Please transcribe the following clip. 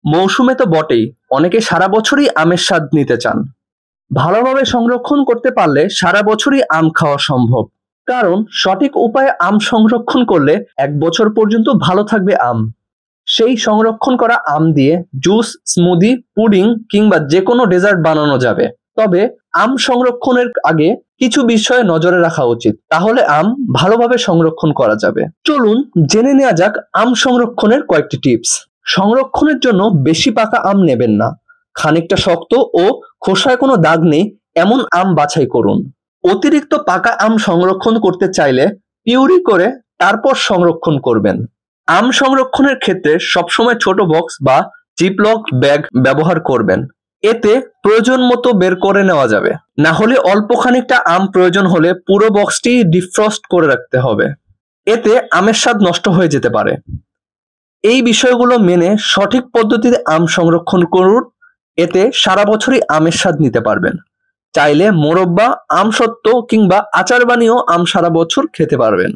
মৌসুমে তো বটেই, অনেকে সারা বছরই আমের স্বাদ নিতে চান। ভালোভাবে সংরক্ষণ করতে পারলে সারা বছরই আম খাওয়া সম্ভব। কারণ সঠিক উপায়ে আম সংরক্ষণ করলে ১ বছর পর্যন্ত ভালো থাকবে আম। সেই সংরক্ষণ করা আম দিয়ে জুস, স্মুদি, পুডিং কিংবা যেকোনো ডেজার্ট বানানো যাবে। তবে আম সংরক্ষণের আগে কিছু বিষয়ে নজরে রাখা উচিত, তাহলে আম ভালোভাবে সংরক্ষণ করা যাবে। চলুন জেনে নেওয়া যাক আম সংরক্ষণের কয়েকটি টিপস। সংরক্ষণের জন্য বেশি পাকা আম নেবেন না। খানিকটা শক্ত ও খোসায় কোনো দাগ নেই এমন আম বাছাই করুন। অতিরিক্ত পাকা আম সংরক্ষণ করতে চাইলে পিউরি করে তারপর সংরক্ষণ করবেন। আম সংরক্ষণের ক্ষেত্রে সবসময় ছোট বক্স বা জিপলক ব্যাগ ব্যবহার করবেন। এতে প্রয়োজন মতো বের করে নেওয়া যাবে। না হলে অল্প খানিকটা আম প্রয়োজন হলে পুরো বক্সটি ডিফ্রস্ট করে রাখতে হবে। এতে আমের স্বাদ নষ্ট হয়ে যেতে পারে। এই বিষয়গুলো মেনে সঠিক পদ্ধতিতে আম সংরক্ষণ করুন। এতে সারা বছরই আমের স্বাদ নিতে পারবেন। চাইলে মোরব্বা, আমসত্ত্ব কিংবা আচার বানিয়েও আম সারা বছর খেতে পারবেন।